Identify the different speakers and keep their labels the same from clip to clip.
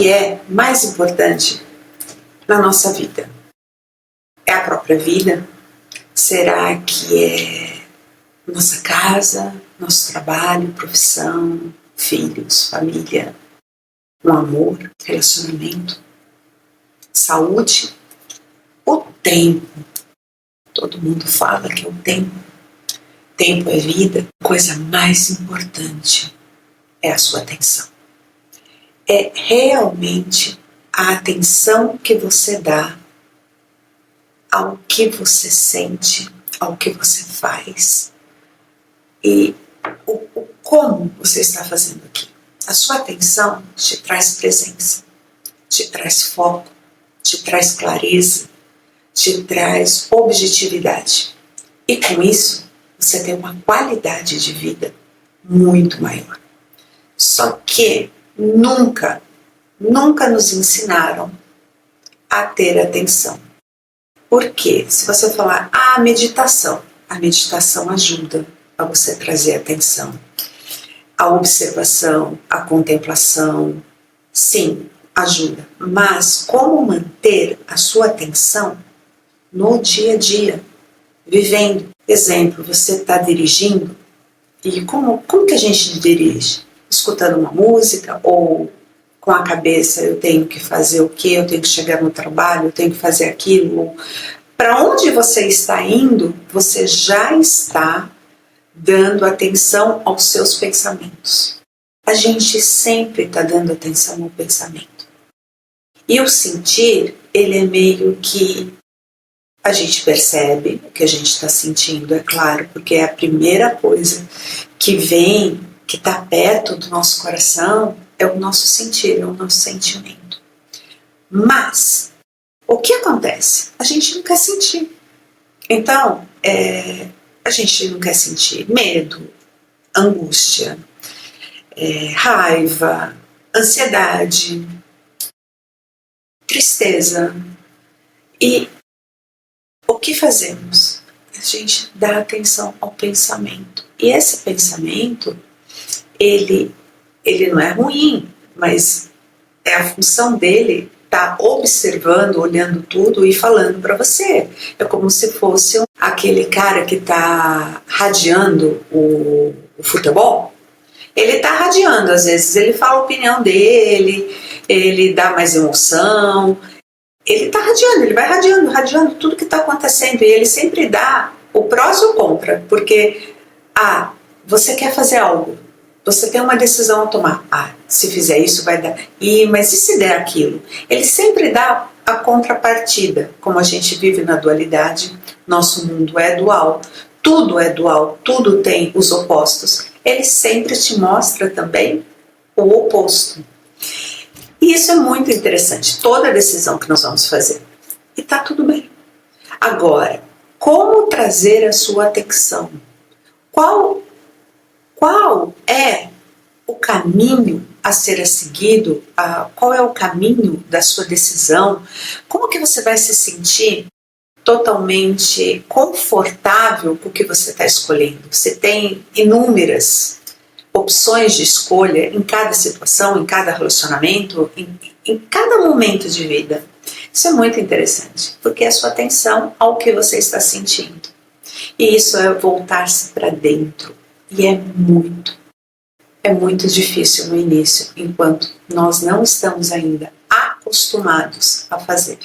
Speaker 1: que é mais importante na nossa vida? É a própria vida? Será que é nossa casa, nosso trabalho, profissão, filhos, família, um amor, relacionamento, saúde? O tempo. Todo mundo fala que é o tempo. Tempo é vida. A coisa mais importante é a sua atenção. É realmente a atenção que você dá ao que você sente, ao que você faz e o como você está fazendo aqui. A sua atenção te traz presença, te traz foco, te traz clareza, te traz objetividade. E com isso, você tem uma qualidade de vida muito maior. Só que nunca nos ensinaram a ter atenção. Por quê? Se você falar, a meditação ajuda a você trazer atenção. A observação, a contemplação, sim, ajuda. Mas como manter a sua atenção no dia a dia, vivendo? Exemplo, você está dirigindo, e como que a gente dirige? Escutando uma música ou com a cabeça, eu tenho que fazer o quê? Eu tenho que chegar no trabalho, eu tenho que fazer aquilo. Para onde você está indo, você já está dando atenção aos seus pensamentos. A gente sempre está dando atenção ao pensamento. E o sentir, ele é meio que a gente percebe o que a gente está sentindo, é claro, porque é a primeira coisa que vem, que está perto do nosso coração, é o nosso sentir, é o nosso sentimento. Mas, o que acontece? A gente não quer sentir. Então, a gente não quer sentir medo, angústia, raiva, ansiedade, tristeza. E o que fazemos? A gente dá atenção ao pensamento. E esse pensamento, ele não é ruim, mas é a função dele estar observando, olhando tudo e falando para você. É como se fosse aquele cara que está radiando o futebol. Ele está radiando, às vezes ele fala a opinião dele, ele dá mais emoção. Ele está radiando, ele vai radiando tudo que está acontecendo. E ele sempre dá o prós e o contra. Porque, você quer fazer algo. Você tem uma decisão a tomar. Se fizer isso vai dar. Mas e se der aquilo? Ele sempre dá a contrapartida. Como a gente vive na dualidade, nosso mundo é dual. Tudo é dual, tudo tem os opostos. Ele sempre te mostra também o oposto. E isso é muito interessante, toda decisão que nós vamos fazer. E está tudo bem. Agora, como trazer a sua atenção? Qual é o caminho a ser seguido? Qual é o caminho da sua decisão? Como que você vai se sentir totalmente confortável com o que você está escolhendo? Você tem inúmeras opções de escolha em cada situação, em cada relacionamento, em cada momento de vida. Isso é muito interessante, porque é a sua atenção ao que você está sentindo. E isso é voltar-se para dentro. E é muito difícil no início, enquanto nós não estamos ainda acostumados a fazer.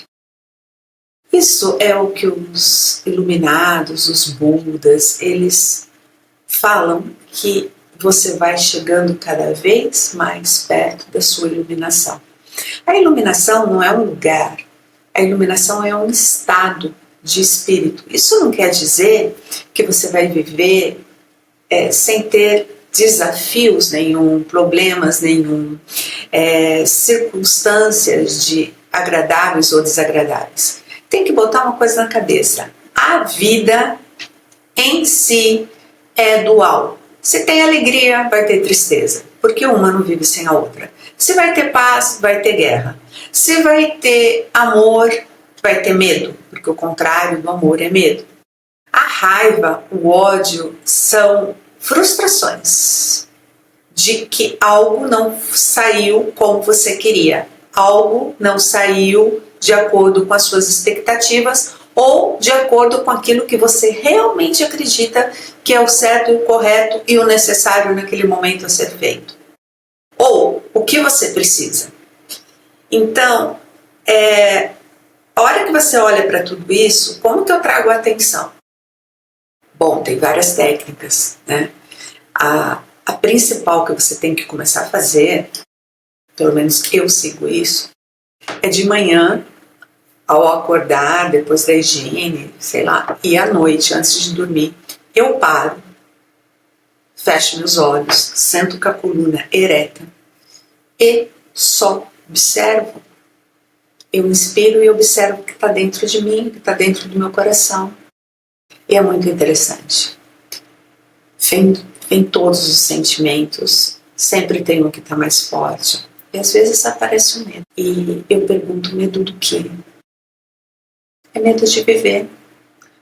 Speaker 1: Isso é o que os iluminados, os Budas, eles falam que você vai chegando cada vez mais perto da sua iluminação. A iluminação não é um lugar, a iluminação é um estado de espírito. Isso não quer dizer que você vai viver sem ter desafios nenhum, problemas nenhum, circunstâncias agradáveis ou desagradáveis. Tem que botar uma coisa na cabeça. A vida em si é dual. Se tem alegria, vai ter tristeza, porque uma não vive sem a outra. Se vai ter paz, vai ter guerra. Se vai ter amor, vai ter medo, porque o contrário do amor é medo. A raiva, o ódio são frustrações de que algo não saiu como você queria. algo não saiu de acordo com as suas expectativas ou de acordo com aquilo que você realmente acredita que é o certo, o correto e o necessário naquele momento a ser feito. Ou o que você precisa. Então, a hora que você olha para tudo isso, como que eu trago a atenção? Bom, tem várias técnicas, né? A principal que você tem que começar a fazer, pelo menos eu sigo isso, é de manhã, ao acordar, depois da higiene, sei lá, e à noite, antes de dormir, eu paro, fecho meus olhos, sento com a coluna ereta e só observo. Eu inspiro e observo o que está dentro de mim, o que está dentro do meu coração. E é muito interessante. Vem todos os sentimentos, sempre tem um que está mais forte. E às vezes aparece o medo. E eu pergunto, medo do quê? É medo de viver.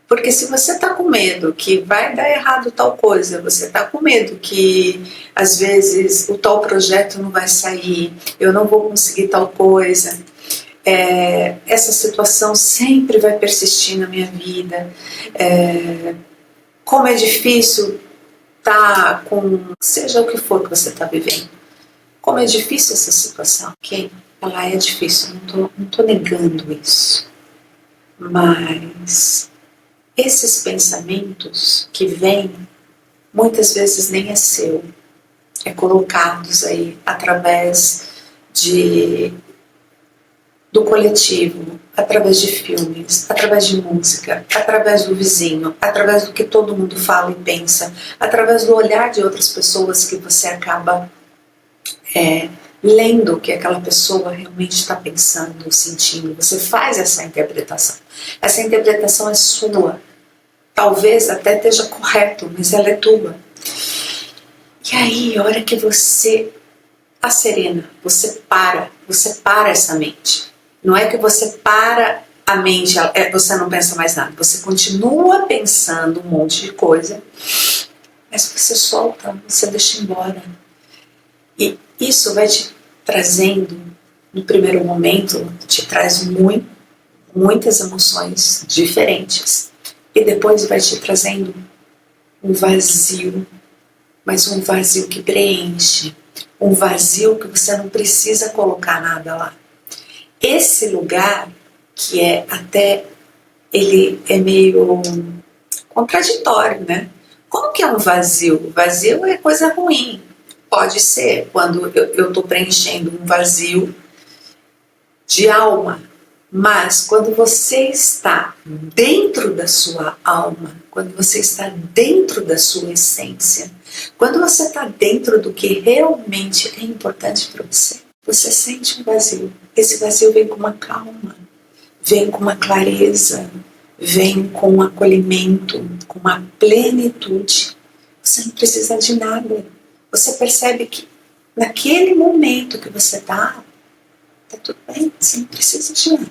Speaker 1: Porque se você está com medo que vai dar errado tal coisa, você está com medo que às vezes o tal projeto não vai sair, eu não vou conseguir tal coisa, essa situação sempre vai persistir na minha vida, como é difícil estar com, seja o que for que você está vivendo, como é difícil essa situação, ok? Ela é difícil, não tô negando isso, mas esses pensamentos que vêm, muitas vezes nem é seu, é colocados aí através do coletivo, através de filmes, através de música, através do vizinho, através do que todo mundo fala e pensa, através do olhar de outras pessoas que você acaba lendo o que aquela pessoa realmente está pensando, sentindo. Você faz essa interpretação. Essa interpretação é sua. Talvez até esteja correto, mas ela é tua. E aí, a hora que você serena, você para essa mente. Não é que você para a mente, você não pensa mais nada. Você continua pensando um monte de coisa, mas você solta, você deixa embora. E isso vai te trazendo, no primeiro momento, te traz muitas emoções diferentes. E depois vai te trazendo um vazio, mas um vazio que preenche, um vazio que você não precisa colocar nada lá. Esse lugar, que ele é meio contraditório, né? Como que é um vazio? O vazio é coisa ruim. Pode ser quando eu estou preenchendo um vazio de alma, mas quando você está dentro da sua alma, quando você está dentro da sua essência, quando você está dentro do que realmente é importante para você, você sente um vazio. Esse vazio vem com uma calma, vem com uma clareza, vem com um acolhimento, com uma plenitude. Você não precisa de nada. Você percebe que naquele momento que você está tudo bem, você não precisa de nada.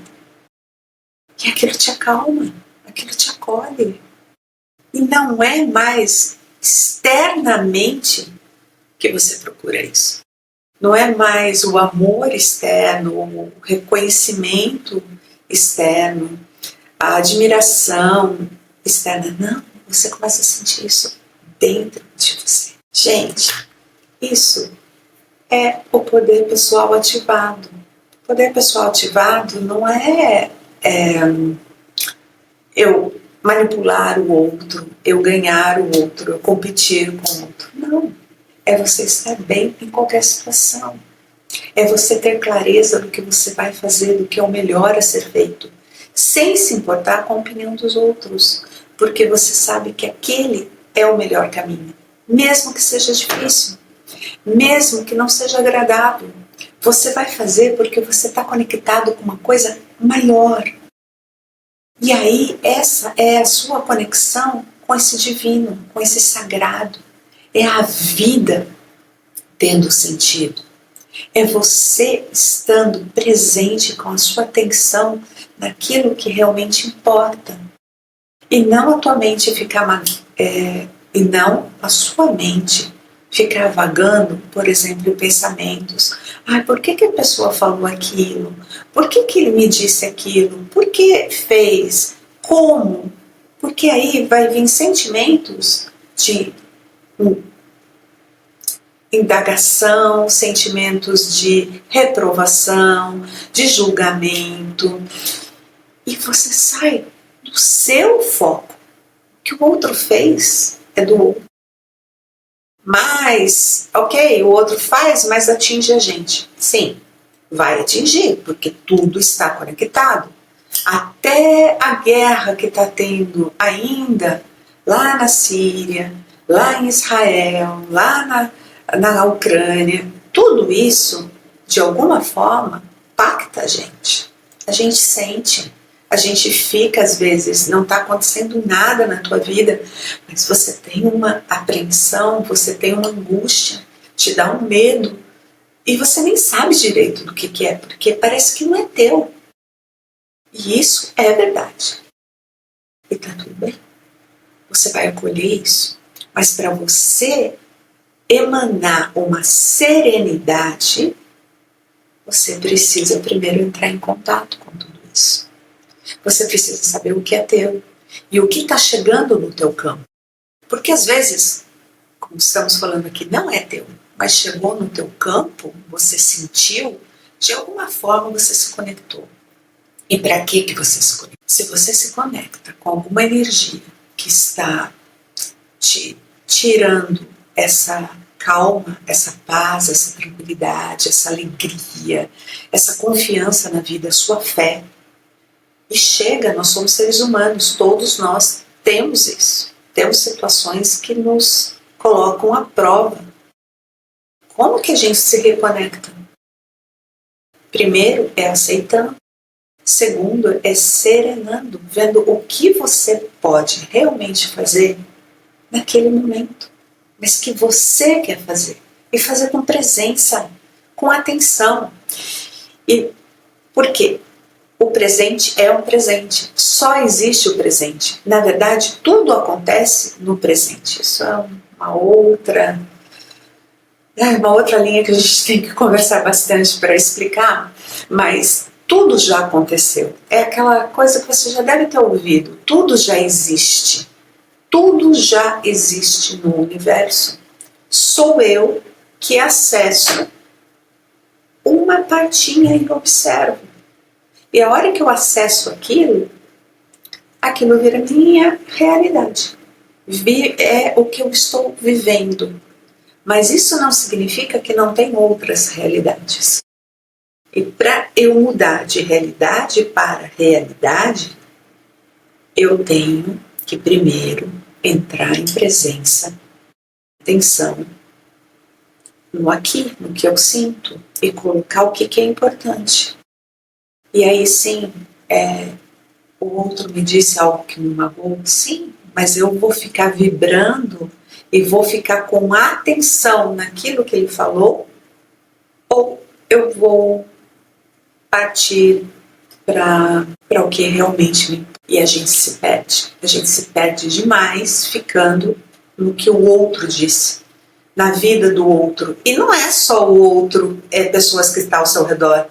Speaker 1: E aquilo te acalma, aquilo te acolhe. E não é mais externamente que você procura isso. Não é mais o amor externo, o reconhecimento externo, a admiração externa. Não, você começa a sentir isso dentro de você. Gente, isso é o poder pessoal ativado. O poder pessoal ativado não é eu manipular o outro, eu ganhar o outro, eu competir com o outro. Não. É você estar bem em qualquer situação. É você ter clareza do que você vai fazer, do que é o melhor a ser feito, sem se importar com a opinião dos outros, porque você sabe que aquele é o melhor caminho, mesmo que seja difícil, mesmo que não seja agradável. Você vai fazer porque você está conectado com uma coisa maior. E aí, essa é a sua conexão com esse divino, com esse sagrado. É a vida tendo sentido. É você estando presente com a sua atenção naquilo que realmente importa. E não a tua mente ficar e não a sua mente ficar vagando, por exemplo, em pensamentos. Ai, por que a pessoa falou aquilo? Por que ele me disse aquilo? Por que fez? Como? Porque aí vai vir sentimentos de indagação, sentimentos de reprovação, de julgamento. E você sai do seu foco. O que o outro fez é do outro. Mas, ok, o outro faz, mas atinge a gente. Sim, vai atingir, porque tudo está conectado. Até a guerra que está tendo ainda lá na Síria, lá em Israel, lá na Ucrânia, tudo isso, de alguma forma, impacta a gente. A gente sente, a gente fica, às vezes, não está acontecendo nada na tua vida, mas você tem uma apreensão, você tem uma angústia, te dá um medo, e você nem sabe direito do que é, porque parece que não é teu. E isso é verdade. E tá tudo bem. Você vai acolher isso. Mas para você emanar uma serenidade, você precisa primeiro entrar em contato com tudo isso. Você precisa saber o que é teu e o que está chegando no teu campo. Porque às vezes, como estamos falando aqui, não é teu, mas chegou no teu campo, você sentiu, de alguma forma você se conectou. E para que você se conecta? Se você se conecta com alguma energia que está te tirando essa calma, essa paz, essa tranquilidade, essa alegria, essa confiança na vida, a sua fé, e chega, nós somos seres humanos, todos nós temos isso. Temos situações que nos colocam à prova. Como que a gente se reconecta? Primeiro é aceitando. Segundo, é serenando, vendo o que você pode realmente fazer naquele momento, mas que você quer fazer. E fazer com presença, com atenção. E por quê? O presente é um presente. Só existe o presente. Na verdade, tudo acontece no presente. Isso é uma outra linha que a gente tem que conversar bastante para explicar, mas tudo já aconteceu. É aquela coisa que você já deve ter ouvido. Tudo já existe. Tudo já existe no universo. Sou eu que acesso uma partinha e observo. E a hora que eu acesso aquilo vira minha realidade. É o que eu estou vivendo. Mas isso não significa que não tem outras realidades. E para eu mudar de realidade para realidade, eu tenho que primeiro entrar em presença, atenção no aqui, no que eu sinto, e colocar o que é importante. E aí sim, o outro me disse algo que me magoou, sim, mas eu vou ficar vibrando e vou ficar com atenção naquilo que ele falou, ou eu vou partir para o que realmente me... E a gente se perde demais ficando no que o outro disse, na vida do outro. E não é só o outro, é pessoas que estão ao seu redor.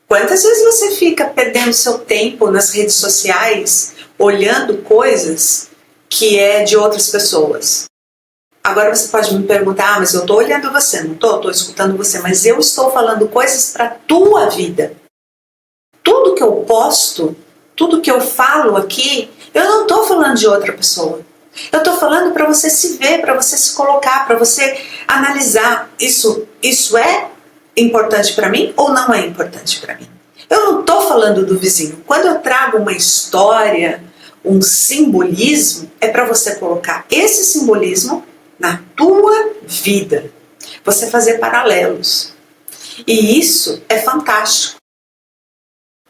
Speaker 1: Quantas vezes você fica perdendo seu tempo nas redes sociais, olhando coisas que é de outras pessoas? Agora você pode me perguntar, mas eu estou olhando você, não estou escutando você, mas eu estou falando coisas para a tua vida. Tudo que eu posto, tudo que eu falo aqui, eu não estou falando de outra pessoa. Eu estou falando para você se ver, para você se colocar, para você analisar. Isso é importante para mim ou não é importante para mim? Eu não estou falando do vizinho. Quando eu trago uma história, um simbolismo, é para você colocar esse simbolismo na tua vida. Você fazer paralelos. E isso é fantástico.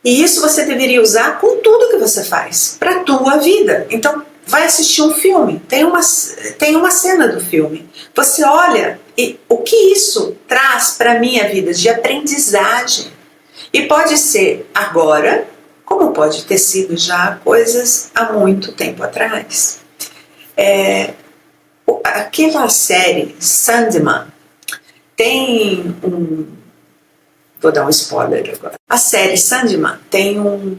Speaker 1: E isso você deveria usar com tudo que você faz, para a tua vida. Então, vai assistir um filme, tem uma cena do filme. Você olha e o que isso traz para a minha vida de aprendizagem. E pode ser agora, como pode ter sido já coisas há muito tempo atrás. Aquela série Sandman tem Vou dar um spoiler agora. A série Sandman tem um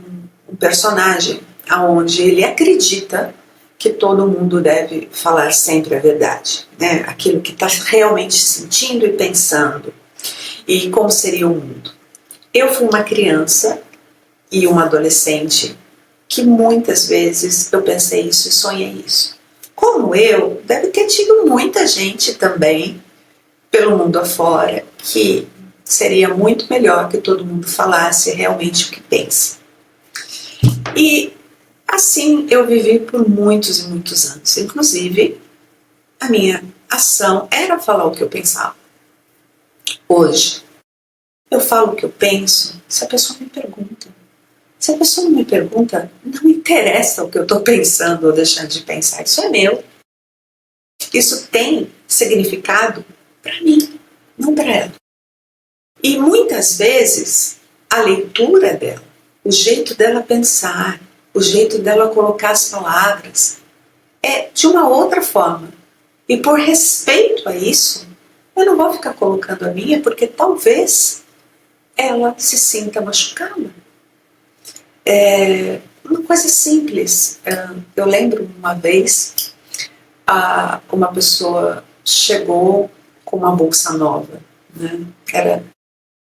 Speaker 1: personagem onde ele acredita que todo mundo deve falar sempre a verdade, né? Aquilo que está realmente sentindo e pensando. E como seria o mundo. Eu fui uma criança e uma adolescente que muitas vezes eu pensei isso e sonhei isso. Como eu, deve ter tido muita gente também pelo mundo afora que seria muito melhor que todo mundo falasse realmente o que pensa. E assim eu vivi por muitos e muitos anos. Inclusive, a minha ação era falar o que eu pensava. Hoje, eu falo o que eu penso se a pessoa me pergunta. Se a pessoa não me pergunta, não me interessa o que eu estou pensando ou deixando de pensar. Isso é meu. Isso tem significado para mim, não para ela. E muitas vezes, a leitura dela, o jeito dela pensar, o jeito dela colocar as palavras, é de uma outra forma. E por respeito a isso, eu não vou ficar colocando a minha, porque talvez ela se sinta machucada. Uma coisa simples. Eu lembro uma vez, uma pessoa chegou com uma bolsa nova, né? Era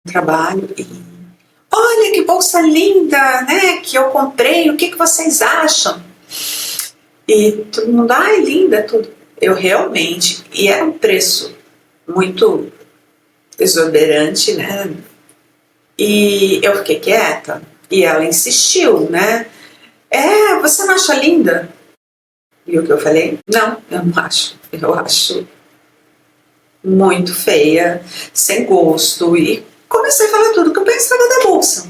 Speaker 1: um trabalho e olha que bolsa linda, né? Que eu comprei, o que vocês acham? E todo mundo, ai, linda, tudo. Eu realmente, e era um preço muito exuberante, né? E eu fiquei quieta. E ela insistiu, né? Você não acha linda? E o que eu falei? Não, eu não acho. Eu acho muito feia, sem gosto. E comecei a falar tudo que eu pensava da bolsa.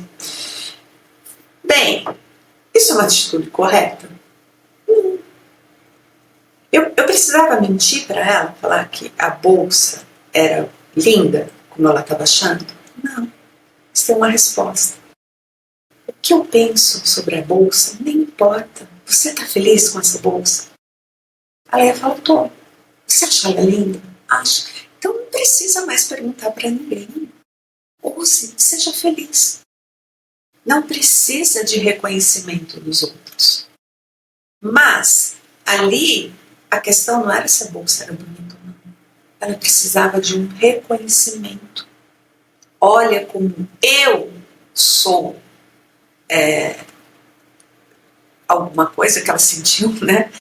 Speaker 1: Bem, isso é uma atitude correta? Não. Eu precisava mentir para ela, falar que a bolsa era linda, como ela estava achando? Não. Isso é uma resposta. O que eu penso sobre a bolsa nem importa. Você está feliz com essa bolsa? Ela ia falar, tô. Você acha ela linda? Acho. Então não precisa mais perguntar para ninguém. Use, seja feliz. Não precisa de reconhecimento dos outros. Mas, ali, a questão não era se a bolsa era bonita ou não. Ela precisava de um reconhecimento. Olha como eu sou alguma coisa que ela sentiu, né?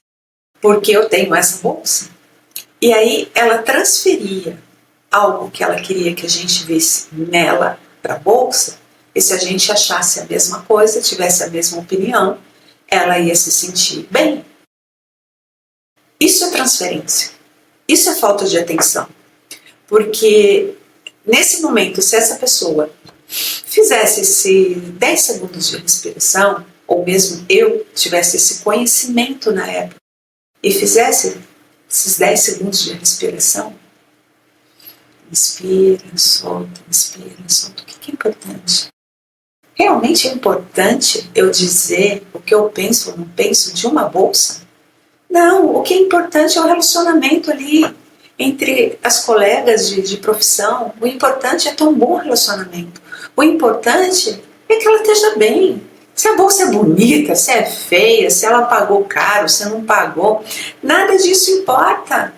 Speaker 1: Porque eu tenho essa bolsa. E aí ela transferia algo que ela queria que a gente visse nela para a bolsa, e se a gente achasse a mesma coisa, tivesse a mesma opinião, ela ia se sentir bem. Isso é transferência. Isso é falta de atenção. Porque nesse momento, se essa pessoa fizesse esse 10 segundos de respiração, ou mesmo eu tivesse esse conhecimento na época, e fizesse esses 10 segundos de respiração, inspira, solta, o que é importante? Realmente é importante eu dizer o que eu penso ou não penso de uma bolsa? Não, o que é importante é o relacionamento ali entre as colegas de profissão. O importante é ter um bom relacionamento. O importante é que ela esteja bem. Se a bolsa é bonita, se é feia, se ela pagou caro, se não pagou, nada disso importa.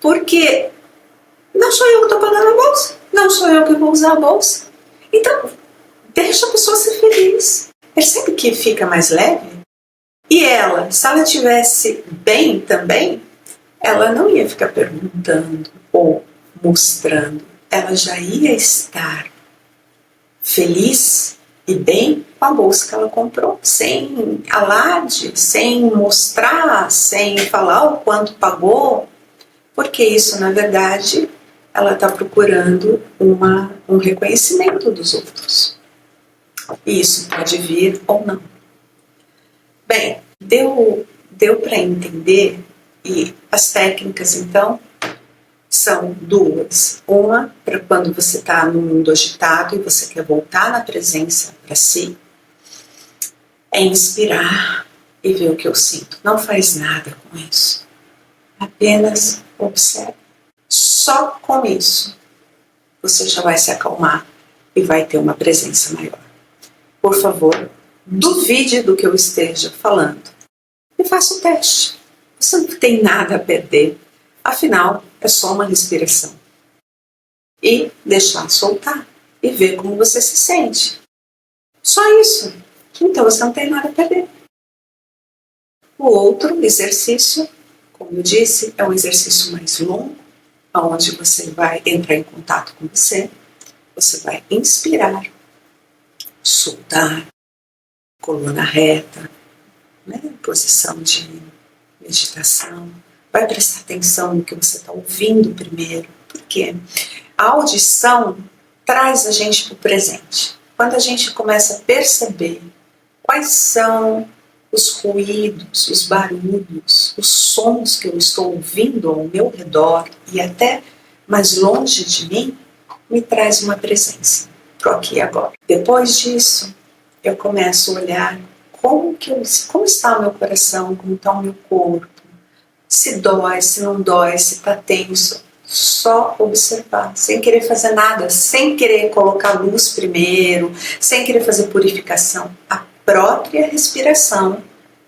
Speaker 1: Porque não sou eu que estou pagando a bolsa, não sou eu que vou usar a bolsa. Então, deixa a pessoa ser feliz. Percebe que fica mais leve? E ela, se ela estivesse bem também, ela não ia ficar perguntando ou mostrando. Ela já ia estar feliz e bem com a bolsa que ela comprou, sem alarde, sem mostrar, sem falar o quanto pagou, porque isso, na verdade, ela está procurando um reconhecimento dos outros. E isso pode vir ou não. Bem, deu para entender, e as técnicas, então, são duas. Uma, para quando você está no mundo agitado e você quer voltar na presença para si, é inspirar e ver o que eu sinto. Não faz nada com isso. Apenas observe. Só com isso você já vai se acalmar e e vai ter uma presença maior. Por favor, duvide do que eu esteja falando e faça o teste. Você não tem nada a perder, afinal, é só uma respiração. E deixar soltar e ver como você se sente. Só isso. Então você não tem nada a perder. O outro exercício, como eu disse, é um exercício mais longo, onde você vai entrar em contato com você. Você vai inspirar, soltar, coluna reta, né? Posição de meditação. Vai prestar atenção no que você está ouvindo primeiro, porque a audição traz a gente para o presente. Quando a gente começa a perceber quais são os ruídos, os barulhos, os sons que eu estou ouvindo ao meu redor e até mais longe de mim, me traz uma presença para o aqui e agora. Depois disso, eu começo a olhar como está o meu coração, como está o meu corpo, se dói, se não dói, se está tenso. Só observar, sem querer fazer nada, sem querer colocar luz primeiro, sem querer fazer purificação. A própria respiração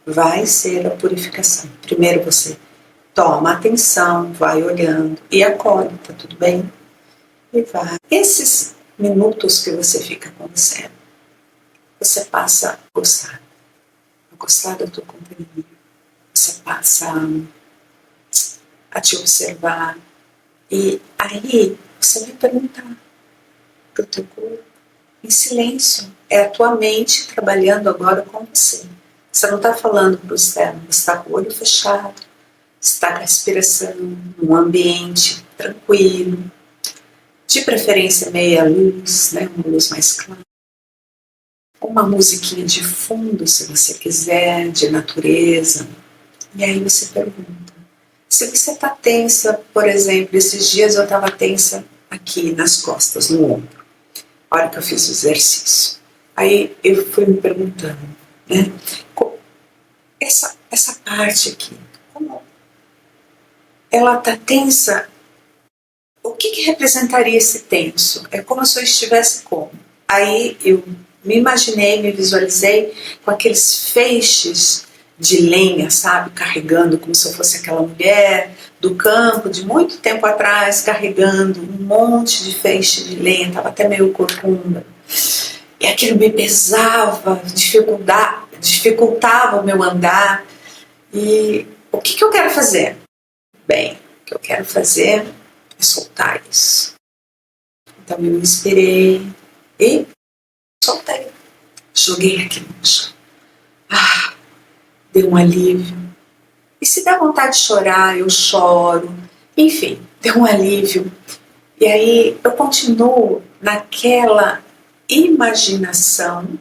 Speaker 1: vai ser a purificação. Primeiro você toma atenção, vai olhando e acolhe, tá tudo bem? E vai. Esses minutos que você fica com você passa a gostar da tua companhia. Você passa a te observar. E aí você vai perguntar para o teu corpo, em silêncio. É a tua mente trabalhando agora com você. Você não está falando para o externo, você está com o olho fechado, você está com a respiração num ambiente tranquilo, de preferência meia luz, né, uma luz mais clara. Uma musiquinha de fundo, se você quiser, de natureza. E aí você pergunta. Se você está tensa, por exemplo, esses dias eu estava tensa aqui nas costas, no ombro, a hora que eu fiz o exercício. Aí eu fui me perguntando, né? Essa parte aqui, como ela está tensa, o que representaria esse tenso? É como se eu estivesse como? Aí eu me imaginei, me visualizei com aqueles feixes de lenha, sabe, carregando como se eu fosse aquela mulher do campo de muito tempo atrás, carregando um monte de feixe de lenha, estava até meio corcunda. E aquilo me pesava, dificultava o meu andar. E o que eu quero fazer? Bem, o que eu quero fazer é soltar isso. Então eu me inspirei e soltei. Joguei aquilo no chão. Deu um alívio. E se dá vontade de chorar, eu choro. Enfim, deu um alívio. E aí eu continuo naquela imaginação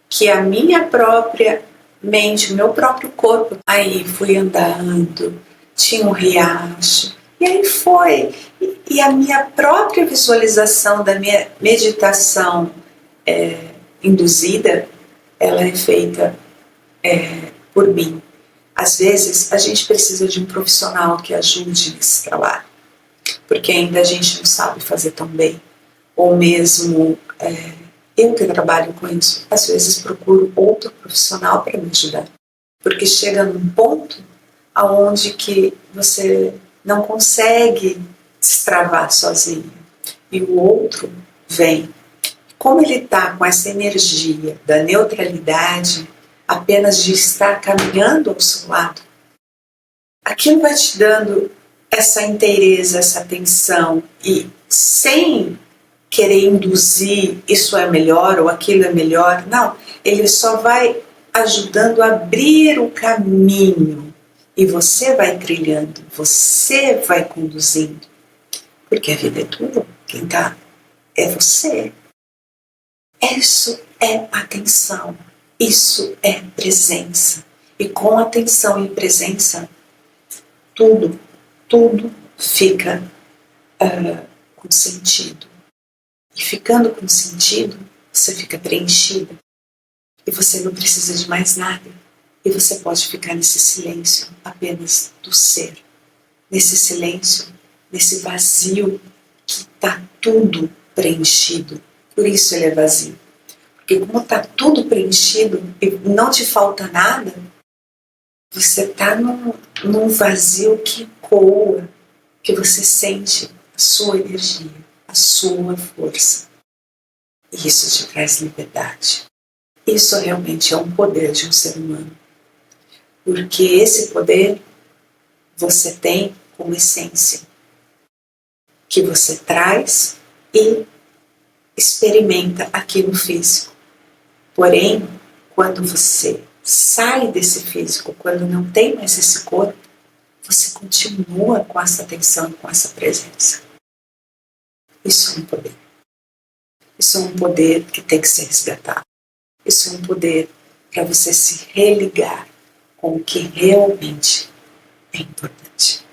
Speaker 1: que a minha própria mente, o meu próprio corpo. Aí fui andando, tinha um riacho. E aí foi. E a minha própria visualização da minha meditação induzida, ela é feita por mim. Às vezes a gente precisa de um profissional que ajude nesse trabalho, porque ainda a gente não sabe fazer tão bem, ou mesmo eu que trabalho com isso, às vezes procuro outro profissional para me ajudar, porque chega num ponto aonde que você não consegue destravar sozinho, e o outro vem. Como ele está com essa energia da neutralidade, apenas de estar caminhando ao seu lado, aquilo vai te dando essa inteireza, essa atenção, e sem querer induzir isso é melhor ou aquilo é melhor, não, ele só vai ajudando a abrir o caminho e você vai trilhando, você vai conduzindo, porque a vida é tua, quem tá é você. Isso é atenção. Isso é presença. E com atenção e presença, tudo fica com sentido. E ficando com sentido, você fica preenchido. E você não precisa de mais nada. E você pode ficar nesse silêncio apenas do ser. Nesse silêncio, nesse vazio que está tudo preenchido Por isso ele é vazio. Porque como está tudo preenchido e não te falta nada, você está num vazio que ecoa, que você sente a sua energia, a sua força. E isso te traz liberdade. Isso realmente é um poder de um ser humano. Porque esse poder você tem como essência, que você traz e experimenta aqui no físico. Porém, quando você sai desse físico, quando não tem mais esse corpo, você continua com essa atenção e com essa presença. Isso é um poder. Isso é um poder que tem que ser resgatado. Isso é um poder para você se religar com o que realmente é importante.